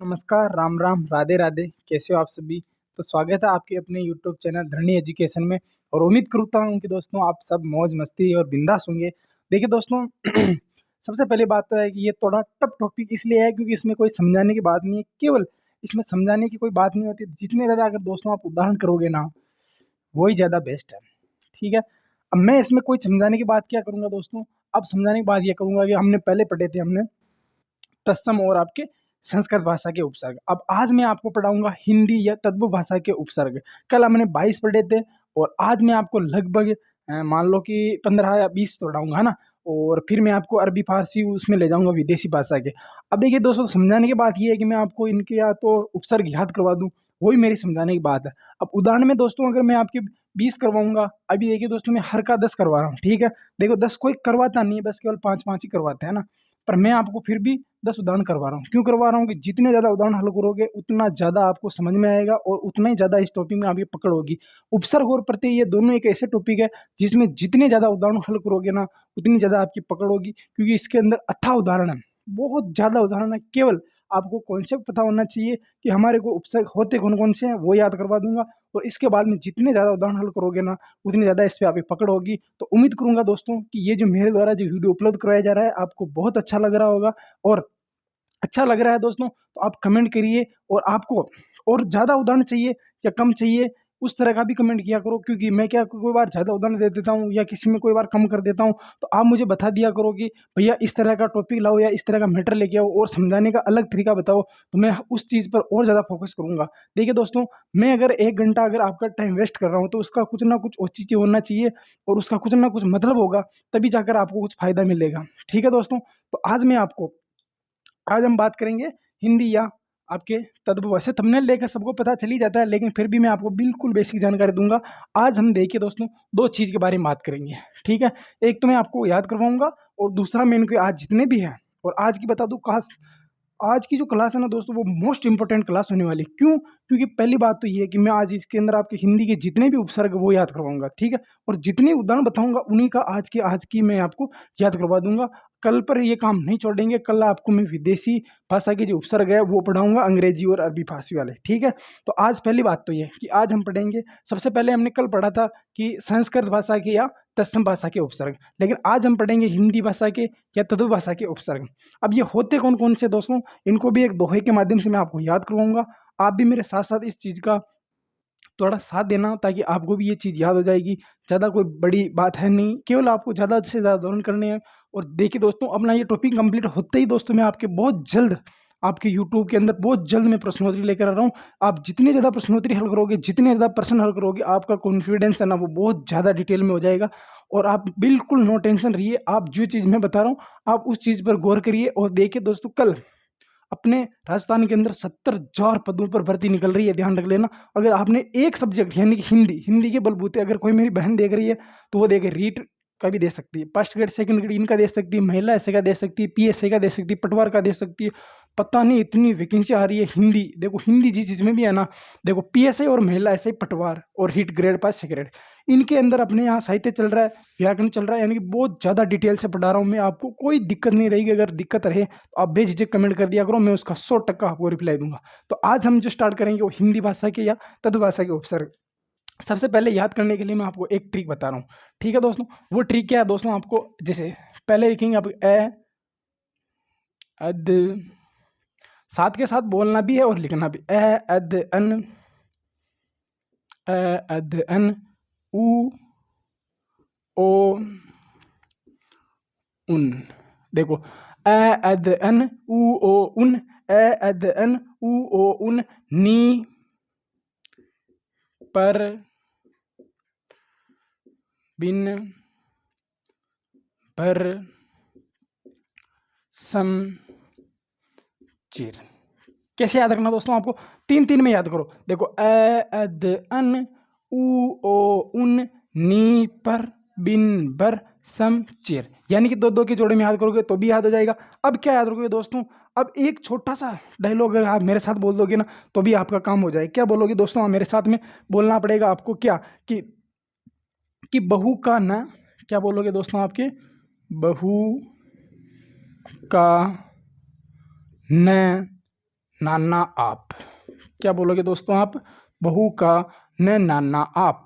नमस्कार, राम राम, राधे राधे। कैसे हो आप सभी? तो स्वागत है आपके अपने यूट्यूब चैनल धरणी एजुकेशन में। और उम्मीद करता हूँ कि दोस्तों आप सब मौज मस्ती और बिंदास होंगे। देखिए दोस्तों, सबसे पहली बात तो है कि ये थोड़ा टफ टॉपिक इसलिए है क्योंकि इसमें कोई समझाने की बात नहीं है, केवल इसमें समझाने की कोई बात नहीं होती। जितने ज़्यादा अगर दोस्तों आप उदाहरण करोगे ना, वही ज़्यादा बेस्ट है। ठीक है? अब मैं इसमें कोई समझाने की बात क्या करूँगा दोस्तों, अब समझाने की बात ये करूँगा कि हमने पहले पढ़े थे, हमने तत्सम और आपके संस्कृत भाषा के उपसर्ग। अब आज मैं आपको पढ़ाऊँगा हिंदी या तद्भव भाषा के उपसर्ग। कल हमने 22 पढ़े थे और आज मैं आपको लगभग मान लो कि 15 या 20 पढ़ाऊँगा, है ना? और फिर मैं आपको अरबी, फ़ारसी उसमें ले जाऊँगा विदेशी भाषा के। अब देखिए दोस्तों, समझाने की बात ये है कि मैं आपको इनके या तो उपसर्ग याद करवा दूँ, वही मेरी समझाने की बात है। अब उदाहरण में दोस्तों अगर मैं आपके 20 करवाऊँगा, अभी देखिए दोस्तों मैं हर का 10 करवा रहा हूँ, ठीक है? देखो 10 कोई करवाता नहीं है, बस केवल 5-5 ही करवाते हैं ना? पर मैं आपको फिर भी 10 उदाहरण करवा रहा हूँ। क्यों करवा रहा हूँ कि जितने ज़्यादा उदाहरण हल करोगे, उतना ज़्यादा आपको समझ में आएगा और उतना ही ज़्यादा इस टॉपिक में आपकी पकड़ होगी। उपसर्ग और प्रत्यय ये दोनों एक ऐसे टॉपिक है, जिसमें जितने ज़्यादा उदाहरण हल करोगे ना, उतनी ज़्यादा आपकी पकड़ होगी, क्योंकि इसके अंदर अथाह उदाहरण है, बहुत ज़्यादा उदाहरण है। केवल आपको कॉन्सेप्ट पता होना चाहिए कि हमारे को उपसर्ग होते कौन-कौन से हैं, वो याद करवा दूँगा। और इसके बाद में जितने ज़्यादा उदाहरण हल करोगे ना, उतनी ज़्यादा इस पे आपकी पकड़ होगी। तो उम्मीद करूँगा दोस्तों कि ये जो मेरे द्वारा जो वीडियो उपलब्ध कराया जा रहा है, आपको बहुत अच्छा लग रहा होगा। और अच्छा लग रहा है दोस्तों, तो आप कमेंट करिए। और आपको और ज़्यादा उदाहरण चाहिए या कम चाहिए, उस तरह का भी कमेंट किया करो, क्योंकि मैं क्या कोई बार ज़्यादा उदाहरण दे देता हूँ या किसी में कोई बार कम कर देता हूँ, तो आप मुझे बता दिया करो कि भैया इस तरह का टॉपिक लाओ या इस तरह का मैटर लेके आओ और समझाने का अलग तरीका बताओ, तो मैं उस चीज़ पर और ज़्यादा फोकस करूँगा। देखिए दोस्तों, मैं अगर 1 घंटा अगर आपका टाइम वेस्ट कर रहा हूँ, तो उसका कुछ ना कुछ औचित्य होना चाहिए और उसका कुछ ना कुछ मतलब होगा, तभी जाकर आपको कुछ फ़ायदा मिलेगा। ठीक है दोस्तों? तो आज हम बात करेंगे हिंदी या आपके तद्भव। वैसे थंबनेल देखकर सबको पता चल ही जाता है, लेकिन फिर भी मैं आपको बिल्कुल बेसिक जानकारी दूँगा। आज हम देखिए दोस्तों 2 चीज़ के बारे में बात करेंगे, ठीक है? एक तो मैं आपको याद करवाऊँगा और दूसरा मैं इनके आज जितने भी हैं, और आज की बता दूँ खास, आज की जो क्लास है ना दोस्तों, वो मोस्ट इम्पोर्टेंट क्लास होने वाली है। क्यों? क्योंकि पहली बात तो ये है कि मैं आज इसके अंदर आपके हिंदी के जितने भी उपसर्ग वो याद करवाऊँगा, ठीक है? और जितने उदाहरण बताऊँगा उन्हीं का आज की मैं आपको याद करवा दूँगा। कल पर ये काम नहीं छोड़ेंगे, कल आपको मैं विदेशी भाषा के जो उपसर्ग है वो पढ़ाऊँगा, अंग्रेजी और अरबी फ़ारसी वाले, ठीक है? तो आज पहली बात तो ये है कि आज हम पढ़ेंगे, सबसे पहले हमने कल पढ़ा था कि संस्कृत भाषा के या तत्सम भाषा के उपसर्ग, लेकिन आज हम पढ़ेंगे हिंदी भाषा के या तद्भव भाषा के उपसर्ग। अब ये होते कौन-कौन से दोस्तों, इनको भी एक दोहे के माध्यम से मैं आपको याद करवाऊँगा। आप भी मेरे साथ-साथ इस चीज़ का थोड़ा साथ देना, ताकि आपको भी ये चीज़ याद हो जाएगी। ज़्यादा कोई बड़ी बात है नहीं, केवल आपको ज़्यादा से ज़्यादा उदाहरण करने हैं। और देखिए दोस्तों, अपना ये टॉपिक कंप्लीट होते ही दोस्तों मैं आपके बहुत जल्द आपके यूट्यूब के अंदर बहुत जल्द मैं प्रश्नोत्तरी लेकर आ रहा हूँ। आप जितनी ज़्यादा प्रश्नोत्तरी हल करोगे, जितने ज़्यादा प्रश्न हल करोगे, आपका कॉन्फिडेंस है ना वो बहुत ज़्यादा डिटेल में हो जाएगा। और आप बिल्कुल नो टेंशन रहिए, आप जो चीज़ मैं बता रहा हूँ, आप उस चीज़ पर गौर करिए। और देखिए दोस्तों, कल अपने राजस्थान के अंदर 70,000 पदों पर भर्ती निकल रही है, ध्यान रख लेना। अगर आपने एक सब्जेक्ट यानी कि हिंदी के बलबूते अगर कोई मेरी बहन देख रही है, तो वो देखे रीट का भी दे सकती है, फर्स्ट ग्रेड, सेकंड ग्रेड इनका दे सकती है, महिला एसए का दे सकती है, पीएसए का दे सकती है, पटवार का दे सकती है। पता नहीं इतनी वैकेंसी आ रही है हिंदी। देखो हिंदी जिस चीज़ में भी है ना, देखो पीएसए और महिला एसए, पटवार और रीट ग्रेड पास सेक्रेड, इनके अंदर अपने यहाँ साहित्य चल रहा है, व्याकरण चल रहा है, यानी कि बहुत ज़्यादा डिटेल से पढ़ा रहा हूँ मैं आपको। कोई दिक्कत नहीं रहेगी, अगर दिक्कत रहे तो आप बेझिझक कमेंट कर दिया करो, मैं उसका 100% आपको रिप्लाई दूंगा। तो आज हम जो स्टार्ट करेंगे वो हिंदी भाषा के या तद्भव भाषा के उपसर्ग। सबसे पहले याद करने के लिए मैं आपको एक ट्रिक बता रहा हूँ, ठीक है दोस्तों? वो ट्रिक क्या है दोस्तों, आपको जैसे पहले लिखेंगे आप अद, साथ के साथ बोलना भी है और लिखना भी। अद अन, अद अन, उ ओ उन। देखो अद अन उ ओ उन, अद अन उ ओ उन, नी पर बिन पर सम चिर। कैसे याद रखना दोस्तों, आपको 3-3 में याद करो। देखो अद अन उ ओ उन, नी पर बिन बर सम चिर, यानी कि 2-2 के जोड़े में याद करोगे तो भी याद हो जाएगा। अब क्या याद रखोगे दोस्तों, अब एक छोटा सा डायलॉग अगर आप मेरे साथ बोल दोगे ना, तो भी आपका काम हो जाएगा। क्या बोलोगे दोस्तों? आप मेरे साथ में बोलना पड़ेगा आपको, क्या कि बहू का न, क्या बोलोगे दोस्तों आपके? बहू का न नाना आप। क्या बोलोगे दोस्तों आप? बहू का न नाना आप।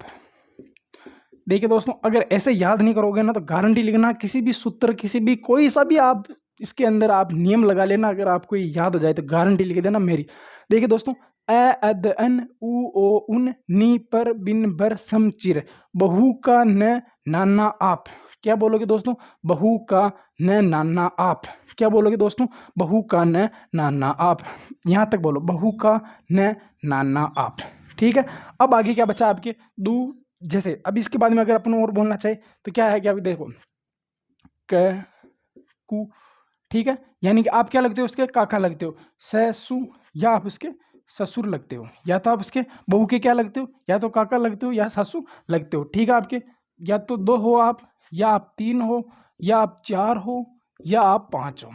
देखिए दोस्तों, अगर ऐसे याद नहीं करोगे ना तो गारंटी लिखना, किसी भी सूत्र, किसी भी कोई सा भी आप इसके अंदर आप नियम लगा लेना, अगर आपको ये याद हो जाए तो गारंटी लिख देना मेरी। देखिए दोस्तों, ए अद अन उ ओ उन नी पर बिन बर सम चिर, बहू का न नाना आप। क्या बोलोगे दोस्तों? बहू का न नाना आप। क्या बोलोगे दोस्तों? बहू का न नाना आप। यहाँ तक बोलो, बहू का न नाना आप। ठीक है, अब आगे क्या बचा आपके? दू जैसे अब इसके बाद में अगर अपन और बोलना चाहे तो क्या है कि अभी देखो क कु, ठीक है, यानी कि आप क्या लगते हो उसके? काका लगते हो। ससु, या आप उसके ससुर लगते हो, या तो आप उसके बहू के क्या लगते हो? या तो काका लगते हो या सासू लगते हो। ठीक है, आपके या तो 2 हो आप, या आप 3 हो, या आप 4 हो, या आप 5 हो।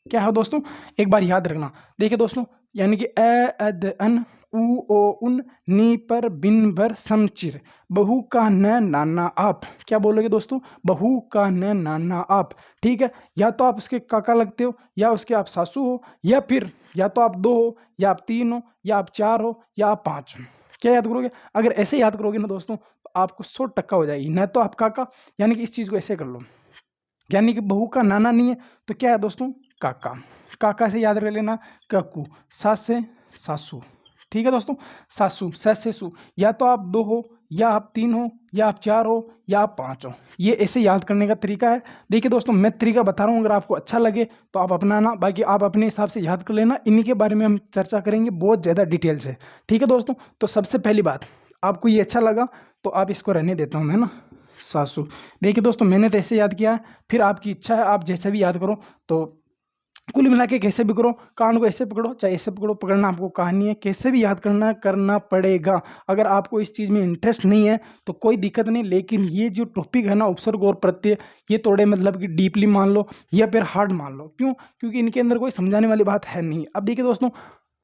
क्या है दोस्तों? एक बार याद रखना। देखिए दोस्तों, यानी कि ए अद अन उ ओ उन नी पर बिन बर समचिर, बहू का न नाना आप। क्या बोलोगे दोस्तों? बहू का न नाना आप। ठीक है, या तो आप उसके काका लगते हो, या उसके आप सासू हो, या फिर या तो आप 2 हो, या आप 3 हो, या आप 4 हो, या आप 5 हो। क्या याद करोगे? अगर ऐसे याद करोगे ना दोस्तों तो आपको 100% हो जाएगी। न तो आप काका, यानी कि इस चीज़ को ऐसे कर लो, यानी कि बहू का नाना नहीं है तो क्या है दोस्तों? काका। काका से याद रख लेना काकू। सास से सासू। ठीक है दोस्तों, सासू सस से सू। या तो आप 2 हो, या आप 3 हो, या आप 4 हो, या आप 5 हो। ये ऐसे याद करने का तरीका है। देखिए दोस्तों, मैं तरीका बता रहा हूँ, अगर आपको अच्छा लगे तो आप अपनाना, बाकी आप अपने हिसाब से याद कर लेना। इन्हीं के बारे में हम चर्चा करेंगे बहुत ज़्यादा डिटेल से। ठीक है दोस्तों, तो सबसे पहली बात, आपको ये अच्छा लगा तो आप इसको रहने देता हूँ मैं ना, सासू। देखिए दोस्तों, मैंने तो ऐसे याद किया है, फिर आपकी इच्छा है, आप जैसे भी याद करो। तो कुल मिला के कैसे भी करो, कान को ऐसे पकड़ो चाहे ऐसे पकड़ो, पकड़ना आपको कहानी है, कैसे भी याद करना पड़ेगा। अगर आपको इस चीज़ में इंटरेस्ट नहीं है तो कोई दिक्कत नहीं, लेकिन ये जो टॉपिक है ना, उपसर्ग और प्रत्यय, ये थोड़े मतलब कि डीपली मान लो या फिर हार्ड मान लो। क्यों? क्योंकि इनके अंदर कोई समझाने वाली बात है नहीं। अब देखिए दोस्तों,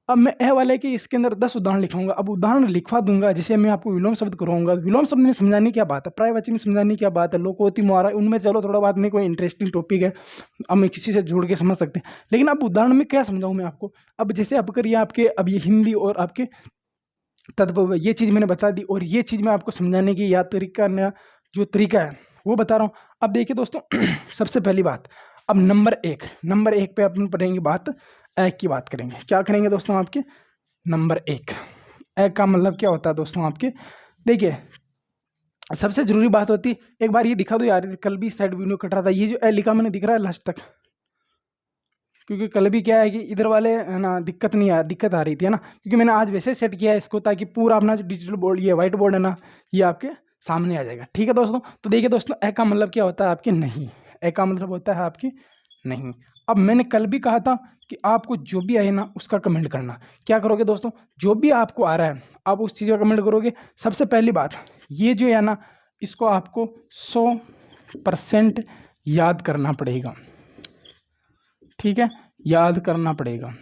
अब मैं ए वाले के इसके अंदर 10 उदाहरण लिखाऊंगा। अब उदाहरण लिखवा दूंगा, जैसे मैं आपको विलोम शब्द कराऊंगा। विलोम शब्द में समझाने की क्या बात है, पर्यायवाची में समझाने की क्या बात है, लोकोक्ति मुहावरा, उनमें चलो थोड़ा बात नहीं, कोई इंटरेस्टिंग टॉपिक है, अब मैं किसी से जोड़ के समझ सकते हैं। लेकिन अब उदाहरण में क्या समझाऊं मैं आपको? अब जैसे अब करिए आपके, अब ये हिंदी और आपके तद्भव, ये चीज़ मैंने बता दी, और ये चीज़ मैं आपको समझाने की या तरीका नया जो तरीका है वो बता रहा हूँ। अब देखिए दोस्तों, सबसे पहली बात, अब नंबर एक पे अपन पढ़ेंगे बात, ए की बात करेंगे। क्या करेंगे दोस्तों? आपके नंबर 1, ए का मतलब क्या होता है दोस्तों आपके? देखिए, सबसे जरूरी बात होती है, एक बार ये दिखा दो यार, कल भी साइड वीडियो कट रहा था, ये जो ए लिखा मैंने दिख रहा है लास्ट तक? क्योंकि कल भी क्या है कि इधर वाले है ना, दिक्कत आ रही थी है ना, क्योंकि मैंने आज वैसे सेट किया है इसको, ताकि पूरा अपना जो डिजिटल बोर्ड, ये व्हाइट बोर्ड है ना, ये आपके सामने आ जाएगा। ठीक है दोस्तों, तो देखिए दोस्तों, ए का मतलब क्या होता है आपके? नहीं। ए का मतलब होता है आपकी नहीं। अब मैंने कल भी कहा था कि आपको जो भी आए ना उसका कमेंट करना। क्या करोगे दोस्तों? जो भी आपको आ रहा है आप उस चीज़ का कमेंट करोगे। सबसे पहली बात, ये जो है ना, इसको आपको 100% याद करना पड़ेगा। ठीक है, याद करना पड़ेगा।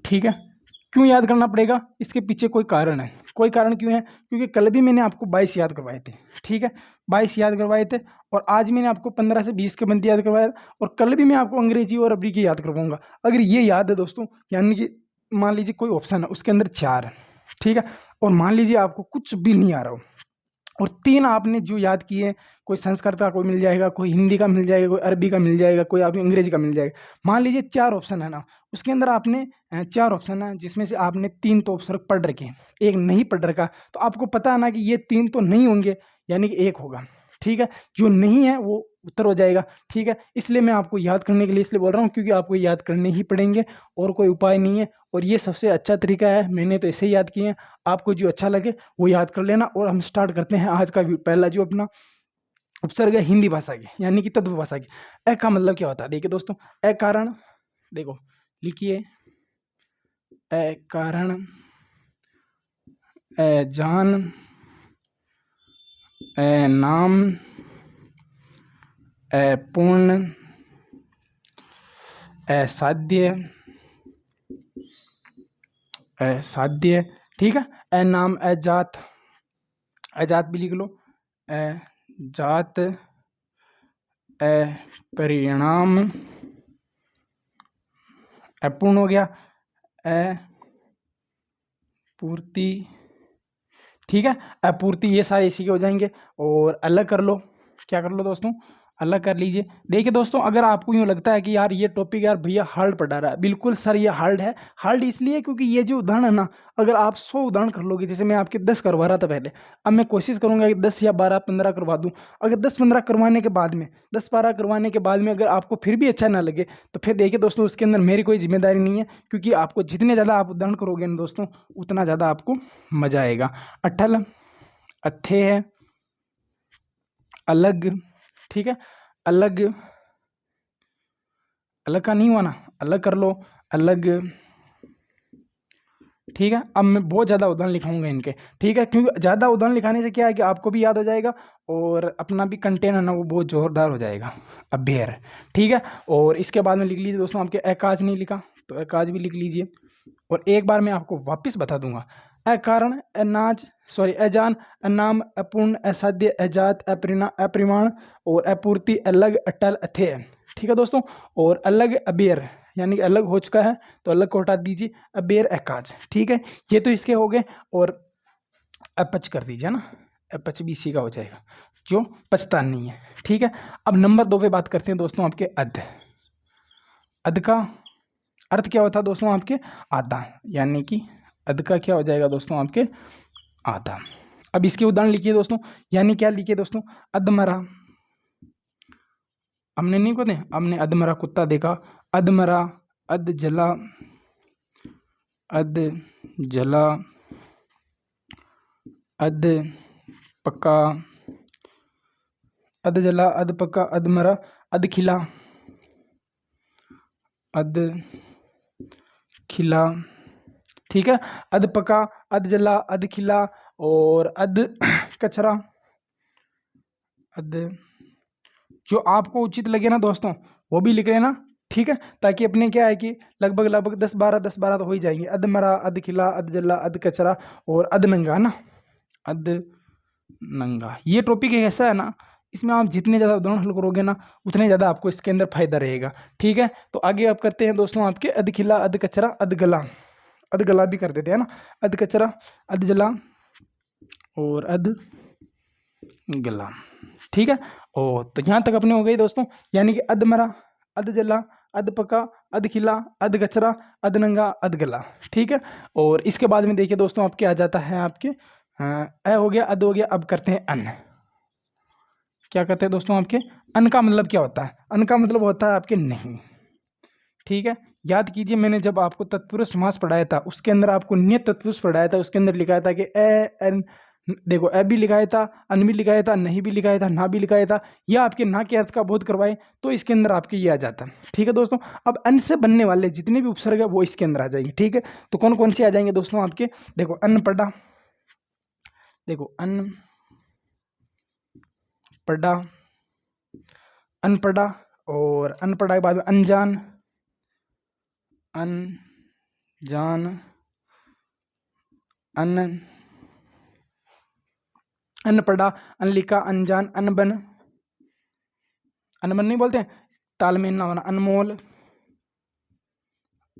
ठीक है, क्यों याद करना पड़ेगा? इसके पीछे कोई कारण है। कोई कारण क्यों है? क्योंकि कल भी मैंने आपको 22 याद करवाए थे। ठीक है, 22 याद करवाए थे, और आज मैंने आपको 15 से 20 के बंदे याद करवाए, और कल भी मैं आपको अंग्रेजी और अरबी की याद करवाऊंगा। अगर ये याद है दोस्तों, यानी कि मान लीजिए कोई ऑप्शन है उसके अंदर 4 है, ठीक है, और मान लीजिए आपको कुछ भी नहीं आ रहा हो, और 3 आपने जो याद किए, कोई संस्कृत का कोई मिल जाएगा, कोई हिंदी का मिल जाएगा, कोई अरबी का मिल जाएगा, कोई आपको अंग्रेजी का मिल जाएगा। मान लीजिए 4 ऑप्शन है ना, उसके अंदर आपने 4 ऑप्शन है, जिसमें से आपने 3 तो ऑप्शन पढ़ रखे हैं, एक नहीं पढ़ रखा, तो आपको पता है ना कि ये 3 तो नहीं होंगे, यानी कि एक होगा। ठीक है, जो नहीं है वो उत्तर हो जाएगा। ठीक है, इसलिए मैं आपको याद करने के लिए इसलिए बोल रहा हूँ, क्योंकि आपको याद करने ही पड़ेंगे, और कोई उपाय नहीं है, और ये सबसे अच्छा तरीका है। मैंने तो ऐसे ही याद किए हैं, आपको जो अच्छा लगे वो याद कर लेना। और हम स्टार्ट करते हैं आज का पहला जो अपना उपसर्ग है, हिंदी भाषा की, यानी कि तत्व भाषा की। ए का मतलब क्या होता है? देखिए दोस्तों, ए कारण, देखो लिखिए, ए कारण, ए जान, ए नाम, ए पूर्ण, ए साध्य, ए साध्य। ठीक है, ए नाम, ए जात, ए जात भी लिख लो, ए जात, ए परिणाम, अपूर्ण हो गया, अपूर्ति, ठीक है, अपूर्ति, ये सारे इसी के हो जाएंगे। और अलग कर लो, क्या कर लो दोस्तों, अलग कर लीजिए। देखिए दोस्तों, अगर आपको यूँ लगता है कि यार ये टॉपिक यार भैया हार्ड पढ़ा रहा है, बिल्कुल सर ये हार्ड है। हार्ड इसलिए क्योंकि ये जो उदाहरण है ना, अगर आप 100 उदाहरण कर लोगे, जैसे मैं आपके 10 करवा रहा था पहले, अब मैं कोशिश करूंगा कि 10 या 12 15 करवा दूं। अगर 10-15 करवाने के बाद में, 10-12 करवाने के बाद में अगर आपको फिर भी अच्छा ना लगे, तो फिर देखिए दोस्तों, उसके अंदर मेरी कोई जिम्मेदारी नहीं है, क्योंकि आपको जितने ज़्यादा आप उदाहरण करोगे ना दोस्तों, उतना ज़्यादा आपको मज़ा आएगा। अट्ठल, अत्थे है, अलग, ठीक है, अलग, अलग का नहीं हुआ ना, अलग कर लो, अलग, ठीक है। अब मैं बहुत ज़्यादा उदाहरण लिखाऊंगा इनके, ठीक है, क्योंकि ज़्यादा उदाहरण लिखाने से क्या है कि आपको भी याद हो जाएगा और अपना भी कंटेंट है ना वो बहुत ज़ोरदार हो जाएगा। अब बेर, ठीक है। और इसके बाद में लिख लीजिए दोस्तों, आपके एकाज नहीं लिखा तो एकाज भी लिख लीजिए। और एक बार मैं आपको वापस बता दूंगा, अकारण, अनाज, सॉरी अजान, अनाम, अपूर्ण, असाध्य, अजात, अप्रिमाण और अपूर्ति, अलग, अटल, अथेय, ठीक है दोस्तों। और अलग अबेर, यानी अलग हो चुका है तो अलग को हटा दीजिए, अबेर, एकाज, ठीक है। ये तो इसके हो गए। और अपच कर दीजिए ना, अपच भी इसी का हो जाएगा, जो पछता नहीं है, ठीक है। अब नंबर 2 पे बात करते हैं दोस्तों, आपके अध। अध का अर्थ क्या होता है दोस्तों, आपके आधा, यानी कि अध का क्या हो जाएगा दोस्तों, आपके आधा। अब इसके उदाहरण लिखिए दोस्तों, यानी क्या लिखिए दोस्तों, अधमरा, हमने नहीं कहते, हमने अधमरा कुत्ता देखा, अधमरा, अध जला, अध जला, अध पक्का, अध जला, अध पक्का, अधमरा, अध खिला, अध खिला, ठीक है। अध पका, अध जला, अध खिला और अध कचरा, अध, जो आपको उचित लगे ना दोस्तों वो भी लिख लेना, ठीक है, ताकि अपने क्या है कि लगभग लगभग 10-12 तो हो ही जाएंगे। अध मरा, अध खिला, अध जला, अध कचरा और अध नंगा ना, अध नंगा। ये टॉपिक ऐसा है ना, इसमें आप जितने ज़्यादा उदाहरण हल करोगे ना, उतने ज़्यादा आपको इसके अंदर फायदा रहेगा, ठीक है। तो आगे आप करते हैं दोस्तों, आपके अध खिला, अध कचरा, अध गला, अध गला भी कर देते हैं ना, अध कचरा, अध जला और अध गला, ठीक है। और तो यहाँ तक अपने हो गई दोस्तों, यानी कि अध मरा, अध जला, अध पका, अध खिला, अध कचरा, अध नंगा, अध गला, ठीक है। और इसके बाद में देखिए दोस्तों, आपके आ जाता है आपके अ हो गया, अध हो गया। अब करते हैं अन्न। क्या करते हैं दोस्तों, आपके अन्न का मतलब क्या होता है, अन्न का मतलब होता है आपके नहीं, ठीक है। याद कीजिए, मैंने जब आपको तत्पुरुष समास पढ़ाया था, उसके अंदर आपको नियत तत्पुरुष पढ़ाया था, उसके अंदर लिखाया था कि एन, देखो ए भी लिखाया था, अन भी लिखाया था, नहीं भी लिखाया था, ना भी लिखाया था, या आपके ना के अर्थ का बोध करवाए तो इसके अंदर आपके ये आ जाता है, ठीक है दोस्तों। अब अन्न से बनने वाले जितने भी उपसर्ग है वो इसके अंदर आ जाएंगे, ठीक है। तो कौन कौन से आ जाएंगे दोस्तों आपके, देखो अन्न पढ़ा, देखो अन्न पढ़ा, अनपढ़ा, और अनपढ़ा के बाद अनजान, अनजान, अनपढ़ा, अनलिखा, अनजान, अनबन, अनबन नहीं बोलते हैं, तालमेल ना होना, अनमोल,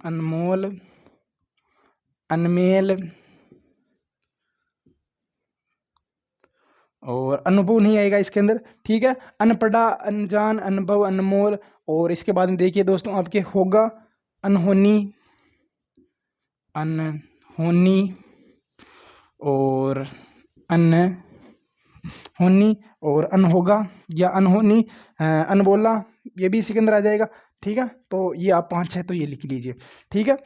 अनमोल, अनमेल और अनुभव नहीं आएगा इसके अंदर, ठीक है। अनपढ़ा, अनजान, अनुभव, अनमोल। और इसके बाद में देखिए दोस्तों, आपके होगा, अनहोनी, अनहोनी और अनहोनी और अनहोगा या अनहोनी, अनबोला, ये भी इसी के अंदर आ जाएगा, ठीक है। तो ये आप 5-6 तो ये लिख लीजिए, ठीक है।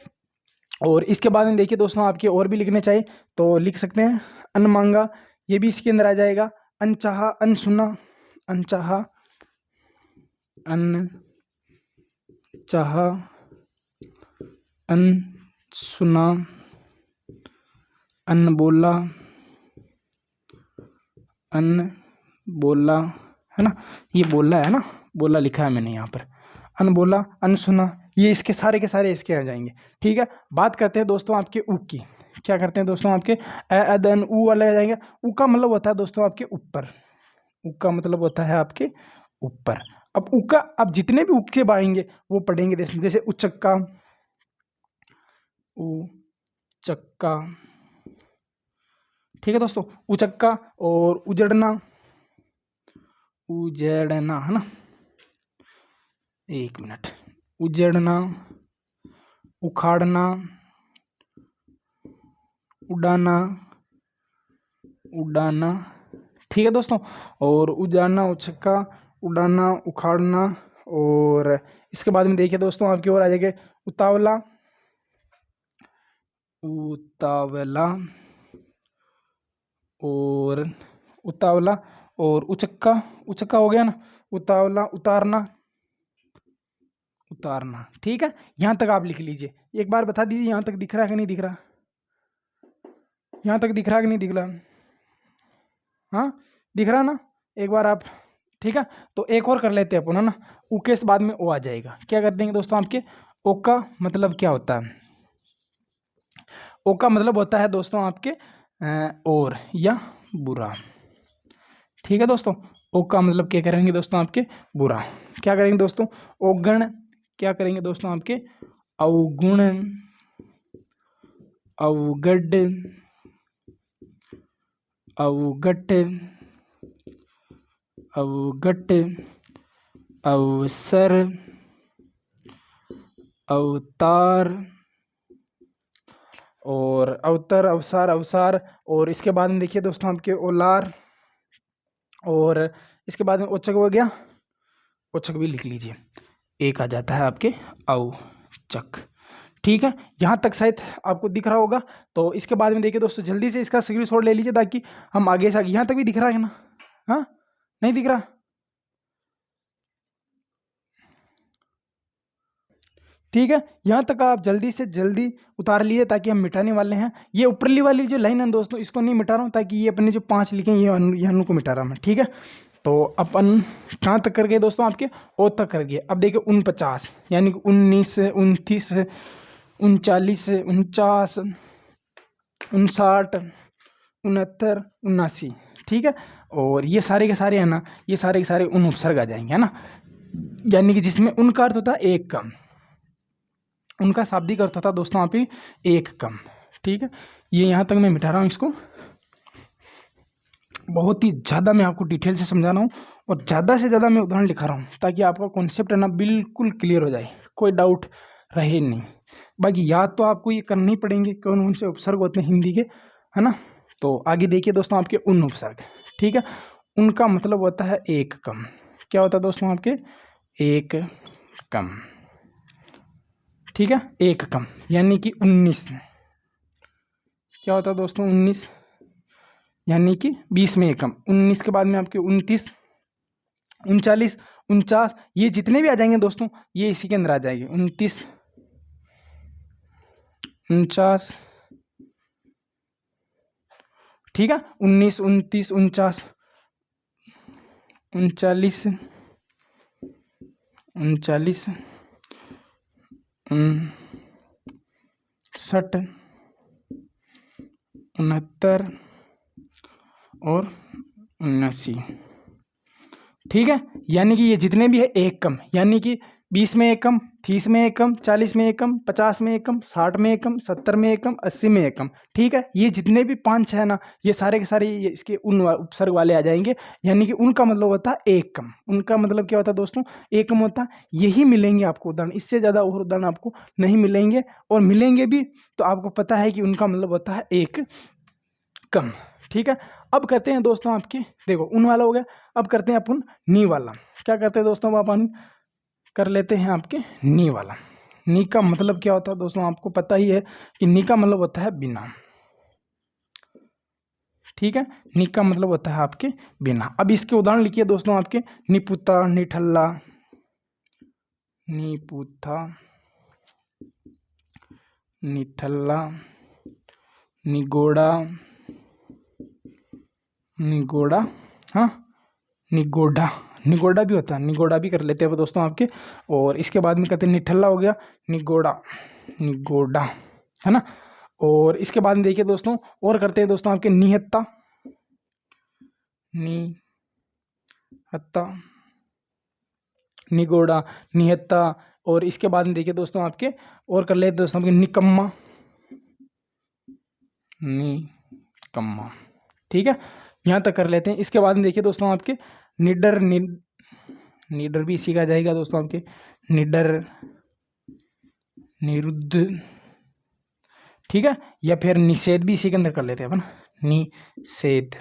और इसके बाद में देखिए दोस्तों, आपके और भी लिखने चाहिए तो लिख सकते हैं, अनमांगा, ये भी इसके अंदर आ जाएगा, अनचाहा, अनसुना, अनचाहा, अनचाहा, अनसुना, अनबोला, अनबोला, है ना, ये बोला है ना, बोला लिखा है मैंने यहाँ पर, अनबोला, अनसुना, ये इसके सारे के सारे इसके आ जाएंगे, ठीक है। बात करते हैं दोस्तों आपके ऊ की। क्या करते हैं दोस्तों, आपके अदन ऊ वाले आ जाएंगे। ऊ का मतलब होता है दोस्तों आपके ऊपर, ऊ का मतलब होता है आपके ऊपर। अब ऊ का, अब जितने भी ऊ के आएंगे वो पढ़ेंगे जैसे उचक्का, उचक्का। ठीक है दोस्तों, उचक्का। और उजड़ना, उजड़ना है ना, एक मिनट, उजड़ना, उखाड़ना, उड़ाना, उड़ाना। ठीक है दोस्तों, और उजाड़ना, उचक्का, उड़ाना, उखाड़ना। और इसके बाद में देखिए दोस्तों आपकी ओर आ जाएंगे उतावला, उतावला, और उतावला और उचक्का, उचक्का हो गया ना, उतावला, उतारना, उतारना। ठीक है, यहाँ तक आप लिख लीजिए। एक बार बता दीजिए यहाँ तक दिख रहा है कि नहीं दिख रहा, यहाँ तक दिख रहा है कि नहीं दिख रहा? हाँ दिख रहा ना, एक बार आप। ठीक है, तो एक और कर लेते हैं अपन, है ना। ऊ के बाद में ओ आ जाएगा, क्या कर देंगे दोस्तों आपके, ओ का मतलब क्या होता है, ओ का मतलब होता है दोस्तों आपके और या बुरा। ठीक है दोस्तों, ओ का मतलब क्या करेंगे दोस्तों आपके, बुरा। क्या करेंगे दोस्तों, औगण। क्या करेंगे दोस्तों आपके, अवगुण, अवगढ़, अवगट, अवगट, अवसर, अवतार, और अवतर, अवसार, अवसार। और इसके बाद में देखिए दोस्तों आपके ओलार, और इसके बाद में औचक हो गया, औचक भी लिख लीजिए, एक आ जाता है आपके औचक। ठीक है, यहाँ तक शायद आपको दिख रहा होगा। तो इसके बाद में देखिए दोस्तों जल्दी से इसका स्क्रीनशॉट ले लीजिए ताकि हम आगे से आगे, यहाँ तक भी दिख रहा है ना, हाँ नहीं दिख रहा? ठीक है, यहाँ तक आप जल्दी से जल्दी उतार लिए ताकि हम मिटाने वाले हैं। ये ऊपरली वाली जो लाइन है दोस्तों, इसको नहीं मिटा रहा हूँ ताकि ये अपने जो 5 लिखे हैं ये अनु को मिटा रहा हूँ मैं। ठीक है, तो अपन कहाँ तक कर गए दोस्तों आपके, ओ तक कर गए। अब देखिए 49, यानी कि 19, 29, 39, 49, 59, 69, 79। ठीक है, और ये सारे के सारे है ना, ये सारे के सारे उन उपसर्ग आ जाएंगे, है ना, यानी कि जिसमें उनका अर्थ होता है एक कम, उनका शाब्दिक अर्थ था दोस्तों आप ही एक कम। ठीक है, ये यहाँ तक मैं मिटा रहा हूँ इसको, बहुत ही ज़्यादा मैं आपको डिटेल से समझा रहा हूँ और ज़्यादा से ज़्यादा मैं उदाहरण लिखा रहा हूँ ताकि आपका कॉन्सेप्ट है ना बिल्कुल क्लियर हो जाए, कोई डाउट रहे नहीं। बाकी याद तो आपको ये करने ही पड़ेंगे, कौन कौन से उपसर्ग होते हैं हिंदी के, है ना। तो आगे देखिए दोस्तों आपके उन उपसर्ग। ठीक है, उनका मतलब होता है एक कम। क्या होता है दोस्तों आपके, एक कम। ठीक है, एक कम यानी कि 19। क्या होता है दोस्तों 19, यानी कि 20 में एक कम। 19 के बाद में आपके 29, 39, 49, ये जितने भी आ जाएंगे दोस्तों ये इसी के अंदर आ जाएंगे। 29, 49। ठीक है, 19, 29, 49, 39, 39, 60, 69 और 79। ठीक है, यानी कि ये जितने भी है एक कम, यानी कि 20 में एक कम, 30 में एक कम, 40 में एक कम, 50 में एक कम, 60 में एक कम, 70 में एक कम, 80 में एक कम। ठीक है, ये जितने भी 5 है ना, ये सारे के सारे ये इसके उन उपसर्ग वाले आ जाएंगे, यानी कि उनका मतलब होता है एक कम। उनका मतलब क्या होता है दोस्तों, एक कम होता है। यही मिलेंगे आपको उदाहरण, इससे ज़्यादा और उदाहरण आपको नहीं मिलेंगे, और मिलेंगे भी तो आपको पता है कि उनका मतलब होता है एक कम। ठीक है, अब करते हैं दोस्तों आपके, देखो उन वाला हो गया, अब करते हैं अपन नी वाला। क्या करते हैं दोस्तों, अब अपन कर लेते हैं आपके नी वाला। नी का मतलब क्या होता है दोस्तों, आपको पता ही है कि नी का मतलब होता है बिना। ठीक है, नी का मतलब होता है आपके बिना। अब इसके उदाहरण लिखिए दोस्तों आपके, निपुता, निठल्ला, निपुथा, निठल्ला, निगोड़ा, निगोड़ा, हाँ निगोड़ा, निगोड़ा भी होता है, निगोड़ा भी कर लेते हैं दोस्तों आपके। और इसके बाद में कहते हैं निठल्ला हो गया, निगोड़ा, निगोड़ा, है ना। और इसके बाद में देखिए दोस्तों और करते हैं दोस्तों आपके निहत्ता, निहत्ता, निगोड़ा, निहत्ता। और इसके बाद में देखिए दोस्तों आपके और कर लेते हैं दोस्तों आपके निकम्मा, निकम्मा। ठीक है, यहाँ तक कर लेते हैं। इसके बाद में देखिए दोस्तों आपके निडर, निडर भी इसी का आ जाएगा दोस्तों आपके, निडर, निरुद्ध। ठीक है, या फिर निषेध भी इसी के अंदर कर लेते हैं अपन, निषेध,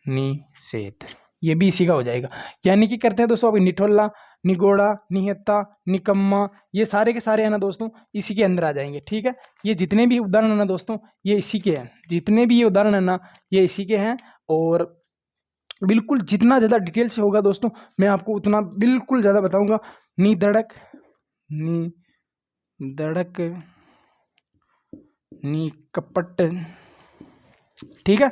निषेध, ये भी इसी का हो जाएगा। यानी कि करते हैं दोस्तों अभी निठोल्ला, निगोड़ा, निहत्ता, निकम्मा, ये सारे के सारे है ना दोस्तों इसी के अंदर आ जाएंगे। ठीक है, ये जितने भी उदाहरण है ना दोस्तों ये इसी के हैं, जितने भी ये उदाहरण है ना ये इसी के हैं। और बिल्कुल जितना ज़्यादा डिटेल से होगा दोस्तों मैं आपको उतना बिल्कुल ज़्यादा बताऊंगा। निधड़क, निधड़क, निकपट। ठीक है,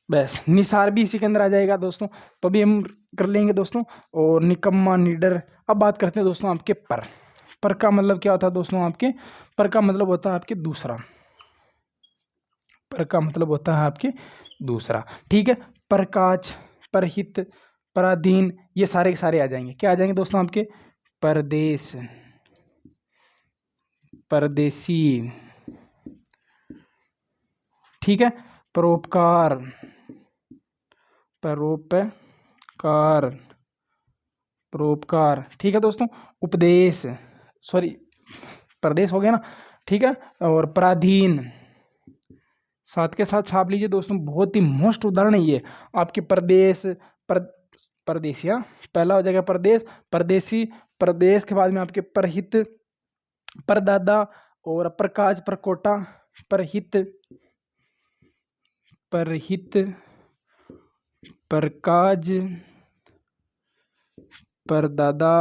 बस निसार भी इसी के अंदर आ जाएगा दोस्तों, तो भी हम कर लेंगे दोस्तों। और निकम्मा, निडर। अब बात करते हैं दोस्तों आपके पर का मतलब क्या होता है दोस्तों आपके, पर का मतलब होता है आपके दूसरा, पर का मतलब होता है आपके दूसरा। ठीक है, परकाज, परहित, पराधीन, ये सारे के सारे आ जाएंगे। क्या आ जाएंगे दोस्तों आपके, परदेश, परदेसी। ठीक है, परोपकार, परोपकार, परोपकार। ठीक है दोस्तों, उपदेश, सॉरी प्रदेश हो गया ना। ठीक है, और पराधीन, साथ के साथ छाप लीजिए दोस्तों, बहुत ही मोस्ट उदाहरण है ये आपके। प्रदेश, परदेसी, हाँ पहला हो जाएगा प्रदेश, परदेसी, प्रदेश के बाद में आपके परहित, परदादा, और प्रकाश, परकोटा, परहित, परहित, प्रकाज, परदादा।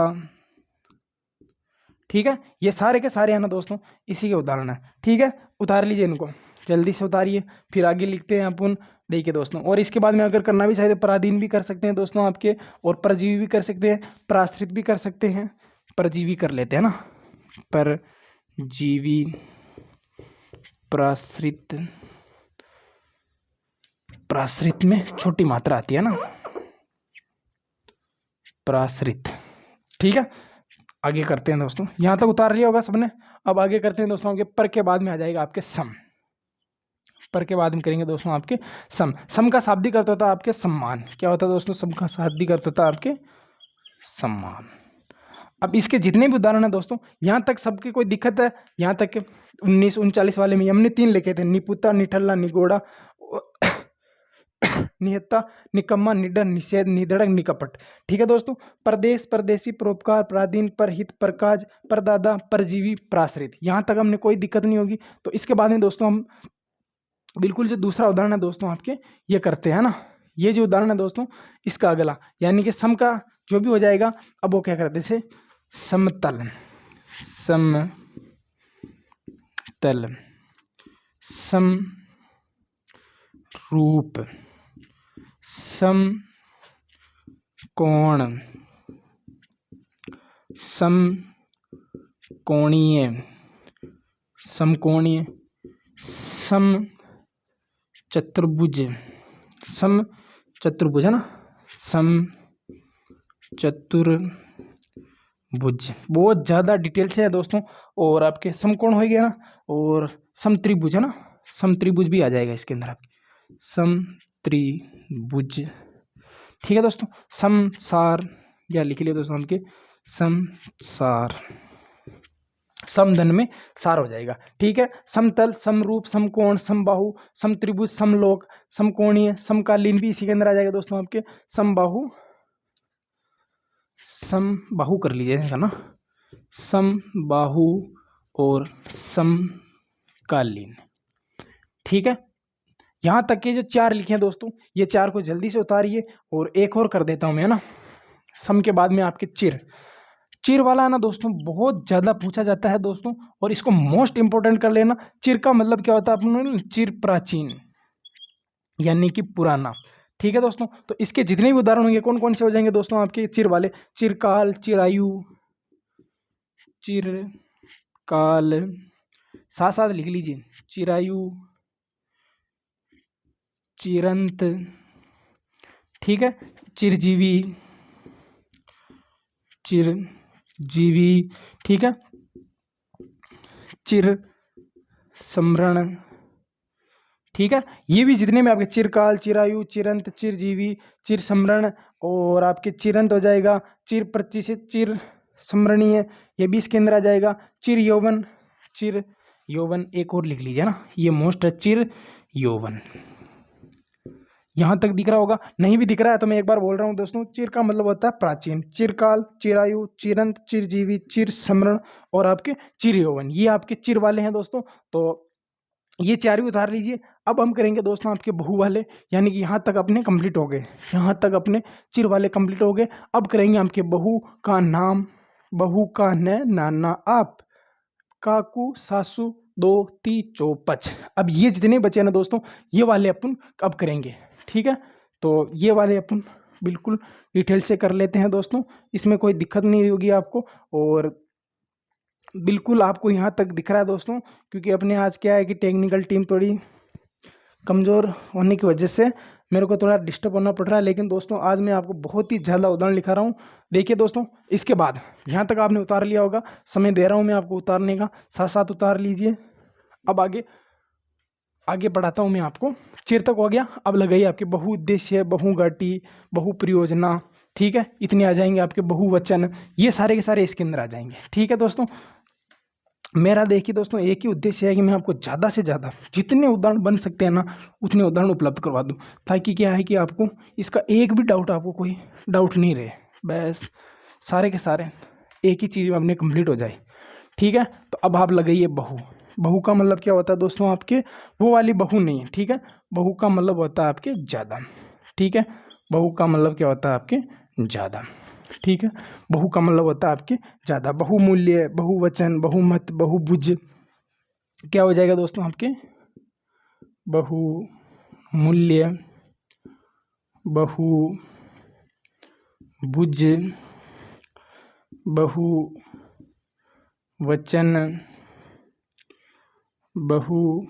ठीक है, ये सारे के सारे है ना दोस्तों इसी के उदाहरण है। ठीक है, उतार लीजिए इनको, जल्दी से उतारिए, फिर आगे लिखते हैं अपन। देखिए दोस्तों, और इसके बाद में अगर करना भी चाहे तो पराधीन भी कर सकते हैं दोस्तों आपके, और परजीवी भी कर सकते हैं, पराश्रित भी कर सकते हैं, परजीवी कर लेते हैं ना, परजीवी, पराश्रित, पराश्रित में छोटी मात्रा आती है ना, पराश्रित। ठीक है, आगे करते हैं दोस्तों, यहाँ तक उतार लिया होगा सबने। अब आगे करते हैं दोस्तों आपके पर के बाद में आ जाएगा आपके सम, पर के बाद में करेंगे दोस्तों आपके सम। सम का शाब्दिक अर्थ होता है आपके सम्मान। क्या होता है दोस्तों, सम का शाब्दिक अर्थ होता है आपके सम्मान। अब इसके जितने भी उदाहरण है दोस्तों यहाँ तक सबकी कोई दिक्कत है, यहाँ तक 1939 वाले में हमने 3 लिखे थे, निपुता, निठल्ला, निगोड़ा, निहत्ता, निकम्मा, निडर, निषेध, निधड़क, निकपट। ठीक है दोस्तों, प्रदेश, परदेसी, परोपकार, पराधीन, परहित, परकाज, परदादा, परजीवी, प्राश्रित, यहाँ तक हमने कोई दिक्कत नहीं होगी। तो इसके बाद में दोस्तों हम बिल्कुल जो दूसरा उदाहरण है दोस्तों आपके ये करते हैं ना, ये जो उदाहरण है दोस्तों इसका अगला, यानी कि सम का जो भी हो जाएगा अब वो क्या करते हैं, समतल, समतल, समरूप, समकोण, समकोणीय, समकोणीय, सम चतुर्भुज, सम चतुर्भुज है ना, सम चतुर्भुज बहुत ज़्यादा डिटेल से है दोस्तों। और आपके समकोण हो गया ना, और समत्रिभुज है ना, समत्रिभुज भी आ जाएगा इसके अंदर आपके, समत्रिभुज। ठीक है दोस्तों, समसार, या लिख लिया दोस्तों आपके समसार, समधन में सार हो जाएगा। ठीक है, समतल, समरूप, समकोण, समबाहु, समत्रिभुज, समलोक, समकोणीय, समकालीन भी इसी के अंदर आ जाएगा दोस्तों आपके, समबाहु, समबाहु कर लीजिएगा ना, समबाहु और समकालीन। ठीक है, यहाँ तक के जो 4 लिखे हैं दोस्तों ये 4 को जल्दी से उतारिए। और एक और कर देता हूँ मैं ना, सम के बाद में आपके चिर, चिर वाला है ना दोस्तों बहुत ज़्यादा पूछा जाता है दोस्तों, और इसको मोस्ट इंपॉर्टेंट कर लेना। चिर का मतलब क्या होता है अपन, चिर प्राचीन यानी कि पुराना। ठीक है दोस्तों, तो इसके जितने भी उदाहरण होंगे कौन कौन से हो जाएंगे दोस्तों आपके चिर वाले, चिरकाल, चिरायु, चिरकाल, साथ साथ लिख लीजिए, चिरायु, चिरंत। ठीक है, चिरजीवी, चिरजीवी। ठीक है, चिर समरण। ठीक है, ये भी जितने में आपके चिरकाल, चिरायु, चिरंत, चिरजीवी, चिर समरण और आपके चिरंत हो जाएगा, चिर प्रतिष्ठित, चिर स्मरणीय, ये भी इसके अंदर आ जाएगा। चिर यौवन, चिर यौवन एक और लिख लीजिए ना, ये मोस्ट है, चिर यौवन। यहाँ तक दिख रहा होगा, नहीं भी दिख रहा है तो मैं एक बार बोल रहा हूँ दोस्तों। चिर का मतलब होता है प्राचीन, चिरकाल, चिरायु, चिरंत, चिरजीवी, चिर स्मरण और आपके चिर यौवन, ये आपके चिर वाले हैं दोस्तों। तो ये चार ही उतार लीजिए। अब हम करेंगे दोस्तों आपके बहु वाले, यानी कि यहाँ तक अपने कंप्लीट हो गए, यहाँ तक अपने चिर वाले कंप्लीट हो गए। अब करेंगे आपके बहू का नाम, बहू का न नाना आप, काकू सासू दो ती चौपच। अब ये जितने बचे ना दोस्तों, ये वाले अपन अब करेंगे। ठीक है, तो ये वाले अपन बिल्कुल डिटेल से कर लेते हैं दोस्तों, इसमें कोई दिक्कत नहीं होगी आपको। और बिल्कुल आपको यहाँ तक दिख रहा है दोस्तों, क्योंकि अपने आज क्या है कि टेक्निकल टीम थोड़ी कमज़ोर होने की वजह से मेरे को थोड़ा डिस्टर्ब होना पड़ रहा है। लेकिन दोस्तों आज मैं आपको बहुत ही ज़्यादा उदाहरण लिखा रहा हूँ। देखिए दोस्तों, इसके बाद यहाँ तक आपने उतार लिया होगा, समय दे रहा हूँ मैं आपको उतारने का, साथ साथ उतार लीजिए। अब आगे बढ़ाता हूँ मैं आपको। चिर तक हो गया, अब लगाइए आपके बहुउद्देश्य, बहुघाटी, बहुप्रयोजना। ठीक है, इतने आ जाएंगे आपके बहुवचन, ये सारे के सारे इसके अंदर आ जाएंगे। ठीक है दोस्तों, मेरा देखिए दोस्तों एक ही उद्देश्य है कि मैं आपको ज़्यादा से ज़्यादा जितने उदाहरण बन सकते हैं ना, उतने उदाहरण उपलब्ध करवा दूं, ताकि क्या है कि आपको इसका एक भी डाउट, आपको कोई डाउट नहीं रहे। बस सारे के सारे एक ही चीज़ में अपने कंप्लीट हो जाए। ठीक है, तो अब आप लगाइए बहू। बहू का मतलब क्या होता है दोस्तों, आपके वो वाली बहू नहीं है। ठीक है, बहू का मतलब होता है आपके ज़्यादा। ठीक है, बहू का मतलब क्या होता है आपके ज़्यादा। ठीक है, बहु का मतलब होता है आपके ज़्यादा। बहुमूल्य, बहुवचन, बहुमत, बहुभुज, क्या हो जाएगा दोस्तों आपके बहुमूल्य, बहुभुज, बहुवचन, बहुउद्देश्य।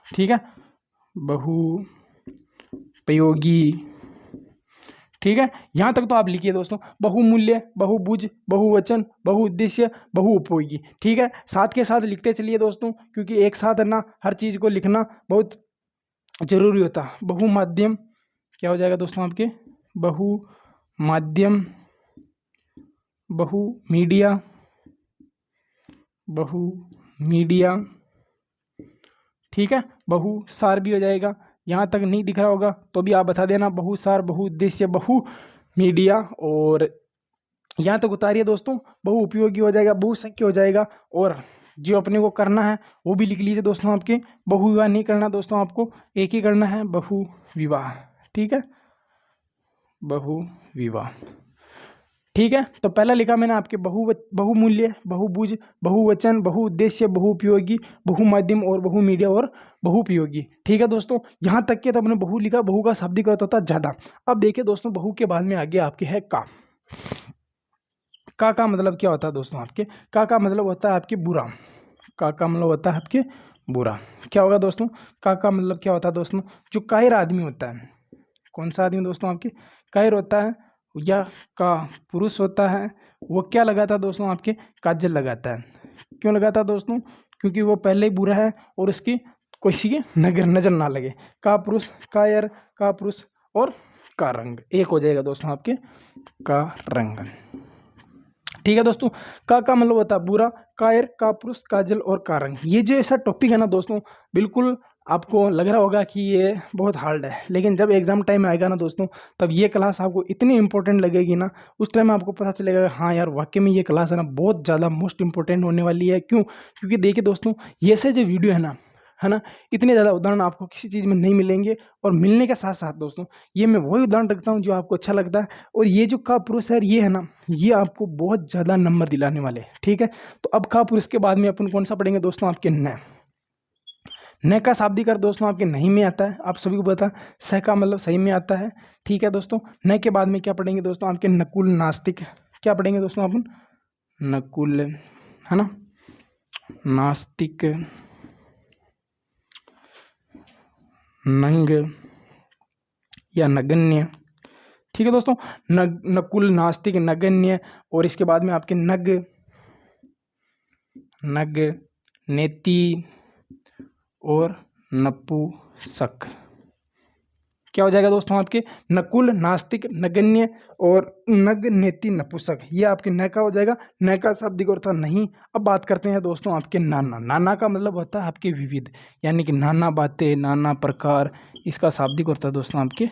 ठीक है, बहुपयोगी। ठीक है, यहाँ तक तो आप लिखिए दोस्तों, बहुमूल्य, बहुभुज, बहुवचन, बहुउद्देश्य, बहुउपयोगी। ठीक है, साथ के साथ लिखते चलिए दोस्तों, क्योंकि एक साथ है ना हर चीज़ को लिखना बहुत जरूरी होता। बहुमाध्यम, क्या हो जाएगा दोस्तों आपके बहुमाध्यम, बहुमीडिया, बहुमीडिया। ठीक है, बहुसार भी हो जाएगा। यहाँ तक नहीं दिख रहा होगा तो भी आप बता देना, बहुसार, बहुउद्देश्य, बहुमीडिया। और यहाँ तक उतारिए दोस्तों, बहुउपयोगी हो जाएगा, बहुसंख्य हो जाएगा। और जो अपने को करना है वो भी लिख लीजिए दोस्तों आपके। बहुविवाह नहीं करना दोस्तों, आपको एक ही करना है, बहुविवाह। ठीक है, बहुविवाह। ठीक है, तो पहला लिखा मैंने आपके बहुमूल्य, बहुभुज, बहुवचन, बहुउद्देश्य, बहुउपयोगी, बहुमाध्यम और बहुमीडिया और बहुउपयोगी। ठीक है दोस्तों, यहाँ तक के तो हमने बहु लिखा, बहु का शाब्दिक अर्थ होता है ज़्यादा। अब देखिए दोस्तों, बहु के बाद में आगे आपके है का। का मतलब क्या होता है दोस्तों आपके, का मतलब होता है आपके बुरा। का मतलब होता है आपके बुरा। क्या होगा दोस्तों, का मतलब क्या होता है दोस्तों, जो कायर आदमी होता है। कौन सा आदमी दोस्तों आपके कायर होता है, या का पुरुष होता है, वो क्या लगाता है दोस्तों आपके काजल लगाता है। क्यों लगाता है दोस्तों, क्योंकि वो पहले ही बुरा है और उसकी किसी की नजर ना लगे। का पुरुष, कायर, का पुरुष और का रंग, एक हो जाएगा दोस्तों आपके का रंग। ठीक है दोस्तों, का मतलब होता है बुरा, कायर, का पुरुष, काजल और का रंग। ये जो ऐसा टॉपिक है ना दोस्तों, बिल्कुल आपको लग रहा होगा कि ये बहुत हार्ड है, लेकिन जब एग्जाम टाइम आएगा ना दोस्तों, तब ये क्लास आपको इतनी इंपॉर्टेंट लगेगी ना, उस टाइम आपको पता चलेगा हाँ यार वाकई में ये क्लास है ना बहुत ज़्यादा मोस्ट इंपॉर्टेंट होने वाली है। क्यों, क्योंकि देखिए दोस्तों, ये से जो वीडियो है ना, इतने ज़्यादा उदाहरण आपको किसी चीज़ में नहीं मिलेंगे। और मिलने के साथ साथ दोस्तों, ये मैं वही उदाहरण रखता हूँ जो आपको अच्छा लगता है। और ये जो का पुरुष है ये है ना, ये आपको बहुत ज़्यादा नंबर दिलाने वाले हैं। ठीक है, तो अब का पुरुष के बाद में अपन कौन सा पढ़ेंगे दोस्तों, आपके न का शाब्दिक अर्थ दोस्तों आपके नहीं में आता है, आप सभी को पता है। सह का मतलब सही में आता है। ठीक है दोस्तों, न के बाद में क्या पढ़ेंगे दोस्तों, आपके नकुल, नास्तिक। क्या पढ़ेंगे दोस्तों अपन, नकुल, है ना, नास्तिक, नंग या नगण्य, ठीक है दोस्तों, नकुल, नास्तिक, नगण्य, और इसके बाद में आपके नग, नेति और नपुंसक। क्या हो जाएगा दोस्तों आपके नकुल, नास्तिक, नगण्य और नग, नेति, नपुंसक। ये आपके न का हो जाएगा। न का शाब्दिक अर्थ नहीं। अब बात करते हैं दोस्तों आपके नाना। नाना का मतलब होता है आपके विविध, यानी कि नाना बातें, नाना प्रकार। इसका शाब्दिक अर्थ है दोस्तों आपके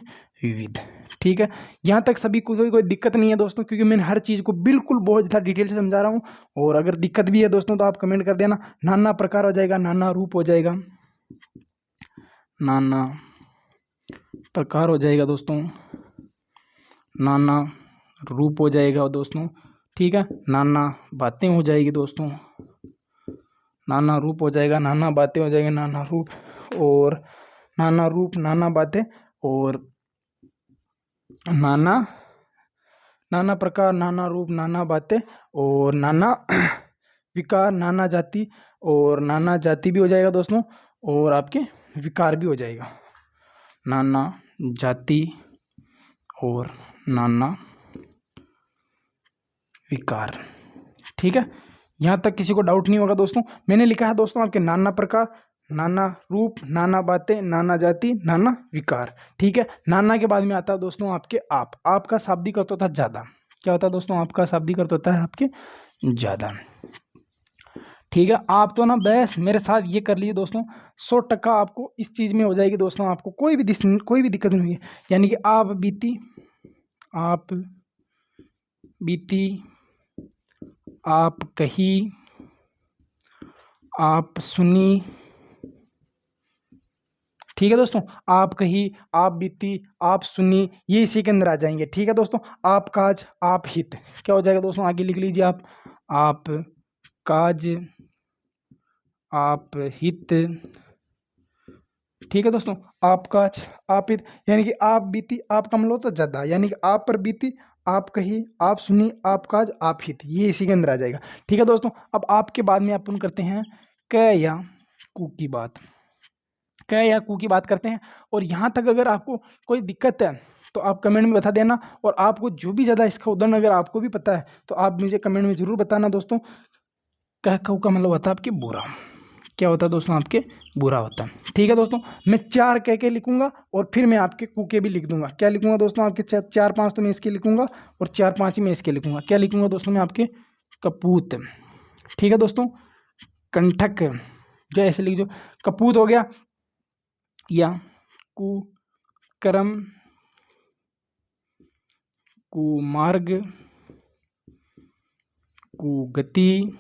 विविध। ठीक है, यहाँ तक सभी कोई दिक्कत नहीं है दोस्तों, क्योंकि मैंने हर चीज़ को बिल्कुल बहुत ज़्यादा डिटेल से समझा रहा हूँ। और अगर दिक्कत भी है दोस्तों तो आप कमेंट कर देना। नाना प्रकार हो जाएगा, नाना रूप हो जाएगा, नाना प्रकार हो जाएगा दोस्तों, नाना रूप हो जाएगा दोस्तों। ठीक है, नाना बातें हो जाएगी दोस्तों, नाना रूप हो जाएगा, नाना बातें हो जाएगी, नाना रूप, और नाना रूप, नाना बातें, और नाना प्रकार, नाना रूप, नाना बातें, और नाना विकार, नाना जाति, और नाना जाति भी हो जाएगा दोस्तों, और आपके विकार भी हो जाएगा, नाना जाति और नाना विकार। ठीक है, यहाँ तक किसी को डाउट नहीं होगा दोस्तों। मैंने लिखा है दोस्तों आपके नाना प्रकार, नाना रूप, नाना बातें, नाना जाति, नाना विकार। ठीक है, नाना के बाद में आता है दोस्तों आपके आप। आपका शाब्दिक अर्थ होता है ज़्यादा। क्या होता है दोस्तों आपका शाब्दिक अर्थ होता है आपके ज़्यादा। ठीक है, आप तो ना बस मेरे साथ ये कर लीजिए दोस्तों, 100% आपको इस चीज़ में हो जाएगी दोस्तों। आपको कोई भी दिक्कत नहीं है। यानी कि आप बीती, आप कही, आप सुनी। ठीक है दोस्तों, आप कही, आप बीती, आप सुनी, ये इसी के अंदर आ जाएंगे। ठीक है दोस्तों, आप काज, आप हित। क्या हो जाएगा दोस्तों, आगे लिख लीजिए आप काज, आप हित। ठीक है दोस्तों, आप काज, आप हित, यानी कि आप बीती, आपका मतलब होता है ज़्यादा, यानी कि आप पर बीती, आप कही, आप सुनी, आप काज, आप हित, ये इसी के अंदर आ जाएगा। ठीक है दोस्तों, अब आपके बाद में अपन करते हैं क या कु की बात। क या कु की बात करते हैं। और यहाँ तक अगर आपको कोई दिक्कत है तो आप कमेंट में बता देना। और आपको जो भी ज़्यादा इसका उदाहरण अगर आपको भी पता है तो आप मुझे कमेंट में ज़रूर बताना दोस्तों। क कु का मतलब होता है आपके बुरा। क्या होता है दोस्तों आपके बुरा होता है। ठीक है दोस्तों, मैं 4 कह के लिखूंगा और फिर मैं आपके कु के भी लिख दूंगा। क्या लिखूंगा दोस्तों आपके 4-5 तो मैं इसके लिखूंगा और 4-5 ही मैं इसके लिखूंगा। क्या लिखूंगा दोस्तों मैं आपके कपूत। ठीक है दोस्तों, कंठक जो ऐसे लिख दो, कपूत हो गया, या कुकर्म, कुमार्ग, कुगति,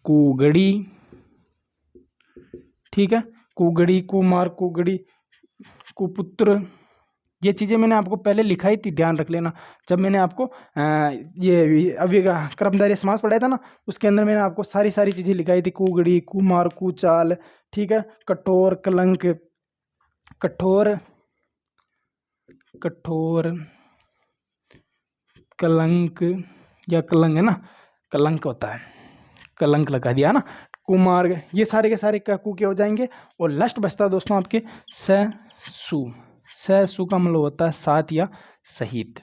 कुगड़ी। ठीक है, कुगड़ी, कुमार्ग, कुगड़ी, कुपुत्र। ये चीज़ें मैंने आपको पहले लिखाई थी, ध्यान रख लेना। जब मैंने आपको ये अभी कर्मधारय समास पढ़ाया था ना, उसके अंदर मैंने आपको सारी चीज़ें लिखाई थी। कुगड़ी, कुमार, कुचाल। ठीक है, कठोर, कलंक, कठोर कलंक, या कलंक है ना, कलंक होता है, कलंक लगा दिया ना। कुमार्ग, ये सारे के सारे कु के हो जाएंगे। और लास्ट बचता है दोस्तों आपके सु। सु का मतलब होता है साथ या सहित।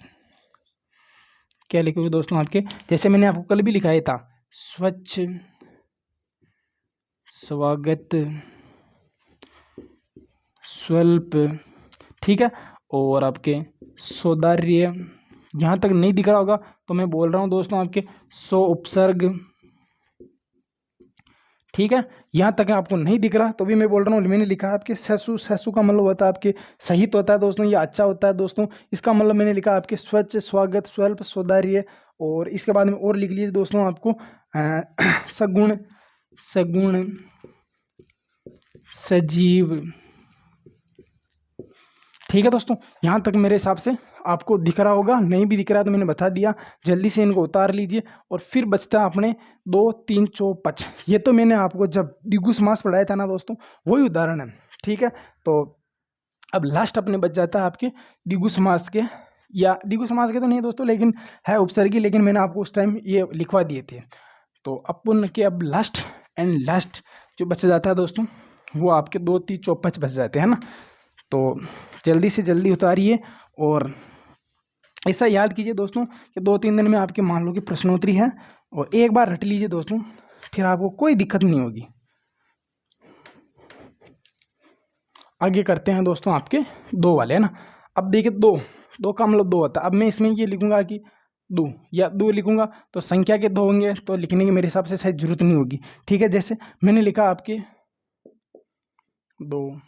क्या लिखोगे दोस्तों आपके, जैसे मैंने आपको कल भी लिखाया था, स्वच्छ, स्वागत, स्वल्प। ठीक है, और आपके सौंदर्य। यहाँ तक नहीं दिख रहा होगा तो मैं बोल रहा हूँ दोस्तों आपके सो उपसर्ग। ठीक है, यहाँ तक आपको नहीं दिख रहा तो भी मैं बोल रहा हूँ, मैंने लिखा है आपके ससु का मतलब होता है आपके सहित होता है दोस्तों, ये अच्छा होता है दोस्तों। इसका मतलब मैंने लिखा आपके स्वच्छ, स्वागत, स्वल्प, सौंदर्य। और इसके बाद में और लिख लीजिए दोस्तों आपको सगुण, सजीव। ठीक है दोस्तों, यहाँ तक मेरे हिसाब से आपको दिख रहा होगा। नहीं भी दिख रहा तो मैंने बता दिया। जल्दी से इनको उतार लीजिए। और फिर बचता है अपने 2, 3, 4, 5। ये तो मैंने आपको जब द्विगु समास पढ़ाया था ना दोस्तों, वही उदाहरण है। ठीक है, तो अब लास्ट अपने बच जाता है आपके द्विगु समास के, या द्विगु समास के तो नहीं दोस्तों, लेकिन है उपसर्गी, लेकिन मैंने आपको उस टाइम ये लिखवा दिए थे। तो अपन के अब लास्ट जो बच जाता है दोस्तों, वो आपके 2, 3, 4, 5 बच जाते हैं ना। तो जल्दी से जल्दी उतारिए और ऐसा याद कीजिए दोस्तों कि 2-3 दिन में आपके मान लो कि प्रश्नोत्तरी है, और एक बार रट लीजिए दोस्तों, फिर आपको कोई दिक्कत नहीं होगी। आगे करते हैं दोस्तों आपके 2 वाले, है ना। अब देखिए 2 का मतलब 2 होता है। अब मैं इसमें ये लिखूंगा कि 2 या 2 लिखूंगा तो संख्या के 2 होंगे, तो लिखने की मेरे हिसाब से शायद जरूरत नहीं होगी। ठीक है, जैसे मैंने लिखा आपके 2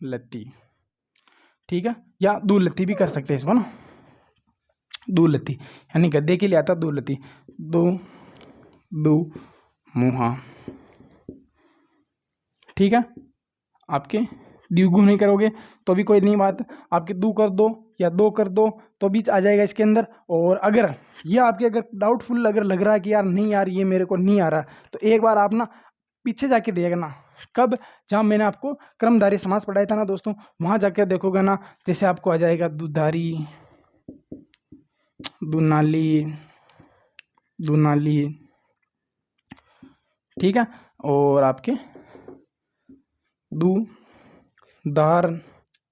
लत्ती, ठीक है, या 2 लत्ती भी कर सकते हैं इसको ना, 2 लत्ती, यानी गद्दे के लिए आता 2 लत्ती, 2 मुहा। ठीक है, आपके द्विगुण नहीं करोगे तो भी कोई नहीं बात, आपके 2 कर दो या 2 कर दो तो भी आ जाएगा इसके अंदर। और अगर ये आपके अगर डाउटफुल अगर लग रहा है कि यार नहीं यार ये मेरे को नहीं आ रहा, तो एक बार आप ना पीछे जाके देखना, कब, जहाँ मैंने आपको क्रमधारी समास पढ़ाया था ना दोस्तों, वहाँ जाकर देखोगे ना, जैसे आपको आ जाएगा दुधारी, दुनाली, दुनाली, ठीक है, और आपके दू दार,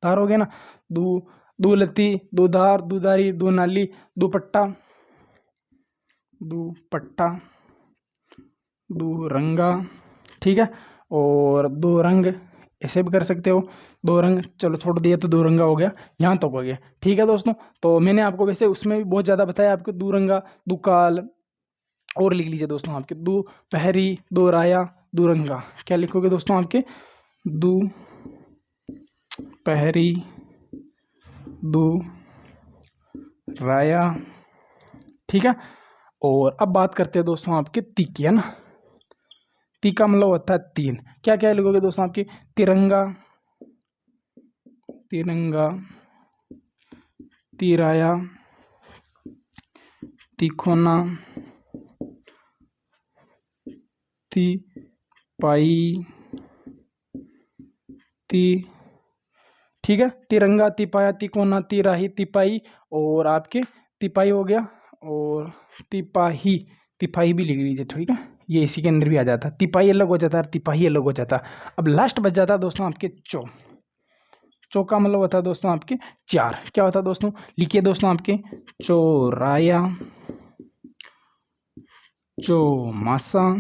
दार हो गया ना, दू लत्ती, दो धार, दुधारी, दो नाली, दुपट्टा, दुपट्टा, दो रंगा, ठीक है, और 2 रंग ऐसे भी कर सकते हो, 2 रंग, चलो छोड़ दिया तो 2 रंगा हो गया, यहाँ तक हो गया। ठीक है दोस्तों, तो मैंने आपको वैसे उसमें भी बहुत ज़्यादा बताया आपके 2 रंगा, दुकाल, और लिख लीजिए दोस्तों आपके 2 पहरी, 2 राया, 2 रंगा। क्या लिखोगे दोस्तों आपके 2 पहरी, 2 राया, ठीक है। और अब बात करते हैं दोस्तों आपके तीकी, है ना। तीका मतलब होता है 3। क्या क्या लिखोगे दोस्तों आपके तिरंगा, तिरंगा, तिराया, तिकोना, तिपाई, ठीक है, तिरंगा, तिपाया, तिकोना, तिराही, तिपाई, और आपके तिपाई हो गया, और तिपाही, तिपाही भी लिख लीजिए, ठीक है, ये इसी के अंदर भी आ जाता, तिपाही अलग हो जाता है, तिपाही अलग हो जाता। अब लास्ट बच जाता है दोस्तों आपके चौ का मतलब होता है दोस्तों आपके 4। क्या होता है दोस्तों, लिखिए दोस्तों आपके चौराया, चौमासा,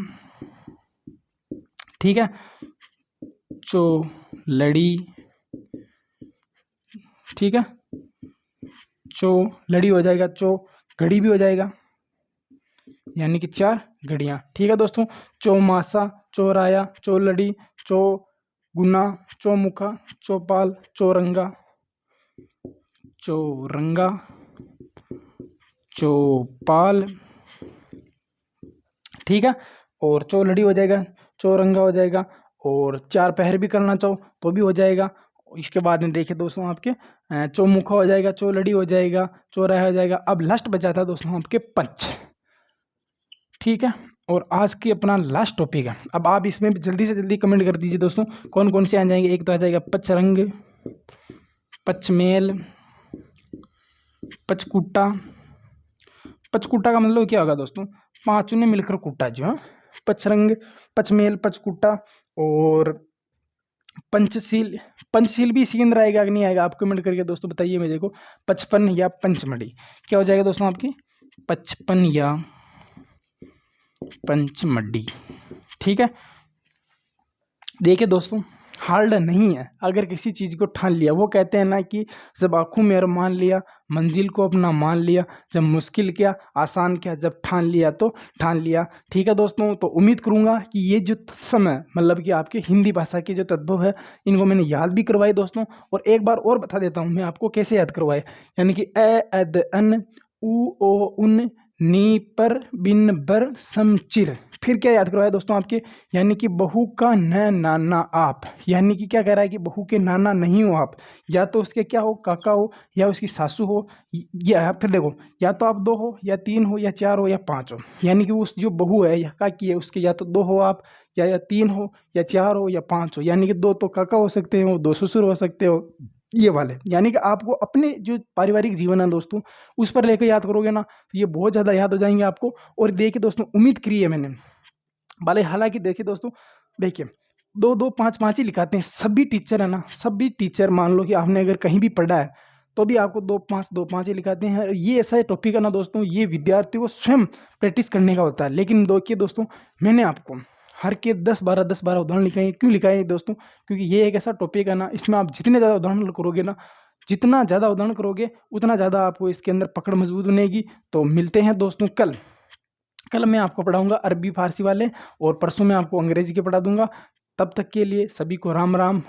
ठीक है, चौलड़ी, ठीक है, चौलड़ी हो जाएगा, चौघड़ी भी हो जाएगा, यानी कि 4 घड़ियाँ। ठीक है दोस्तों, चौमासा, चौराया, चौलड़ी, चौगुना, चौमुखा, चौपाल, चौरंगा, चौरंगा, चौपाल, ठीक है, और चौलड़ी हो जाएगा, चौरंगा हो जाएगा, और 4 पहर भी करना चाहो तो भी हो जाएगा। इसके बाद में देखिए दोस्तों आपके चौमुखा हो जाएगा, चौलड़ी हो जाएगा, चौराया हो जाएगा। अब लास्ट बचा था दोस्तों आपके पंच, ठीक है, और आज की अपना लास्ट टॉपिक है। अब आप इसमें भी जल्दी से जल्दी कमेंट कर दीजिए दोस्तों कौन कौन से आ जाएंगे। एक तो आ जाएगा पचरंग, पचमेल, पचकुट्टा। पचकुट्टा का मतलब क्या होगा दोस्तों, 5 ने मिलकर कुट्टा जो है। पचरंग, पचमेल, पचकुट्टा, और पंचशील। पंचशील भी इसी के अंदर आएगा कि नहीं आएगा, आप कमेंट करके दोस्तों बताइए मेरे को। 55 या पंचमढ़ी, क्या हो जाएगा दोस्तों आपकी 55 या पंचमढ़ी, ठीक है। देखिए दोस्तों, हार्ड नहीं है अगर किसी चीज़ को ठान लिया। वो कहते हैं ना कि जब आंखों में मान लिया, मंजिल को अपना मान लिया, जब मुश्किल क्या आसान क्या, जब ठान लिया तो ठान लिया। ठीक है दोस्तों, तो उम्मीद करूंगा कि ये जो समय मतलब कि आपके हिंदी भाषा के जो तत्व है इनको मैंने याद भी करवाए दोस्तों। और एक बार और बता देता हूँ मैं आपको कैसे याद करवाए, यानी कि ए एद अन उ ओ उन नी पर बिन बर समचिर। फिर क्या याद करवाया दोस्तों आपके, यानी कि बहू का न नाना आप, यानी कि क्या कह रहा है कि बहू के नाना नहीं हो आप, या तो उसके क्या हो काका हो या उसकी सासू हो, या फिर देखो या तो आप 2 हो या 3 हो या 4 हो या 5 हो, यानी कि उस जो बहू है या काकी है उसके या तो 2 हो आप, या 3 हो या 4 हो या 5 हो, यानी कि 2 तो काका हो सकते हो, 2 ससुर हो सकते हो, ये वाले। यानी कि आपको अपने जो पारिवारिक जीवन है दोस्तों उस पर लेकर याद करोगे ना तो ये बहुत ज़्यादा याद हो जाएंगे आपको। और देखिए दोस्तों, उम्मीद करी है मैंने भले, हालांकि देखिए दोस्तों, देखिए 2 2 5 5 ही लिखाते हैं सभी टीचर, है ना। सभी टीचर मान लो कि आपने अगर कहीं भी पढ़ा है तो भी आपको 2 5 ही लिखाते हैं। ये ऐसा टॉपिक है ना दोस्तों, ये विद्यार्थियों को स्वयं प्रैक्टिस करने का होता है। लेकिन देखिए दोस्तों, मैंने आपको हर के 10 12 उदाहरण लिखाए। क्यों लिखाए दोस्तों? क्योंकि ये एक ऐसा टॉपिक है ना, इसमें आप जितने ज़्यादा उदाहरण करोगे ना, जितना ज़्यादा उदाहरण करोगे उतना ज़्यादा आपको इसके अंदर पकड़ मजबूत बनेगी। तो मिलते हैं दोस्तों कल मैं आपको पढ़ाऊंगा अरबी फारसी वाले, और परसों मैं आपको अंग्रेजी के पढ़ा दूंगा। तब तक के लिए सभी को राम राम।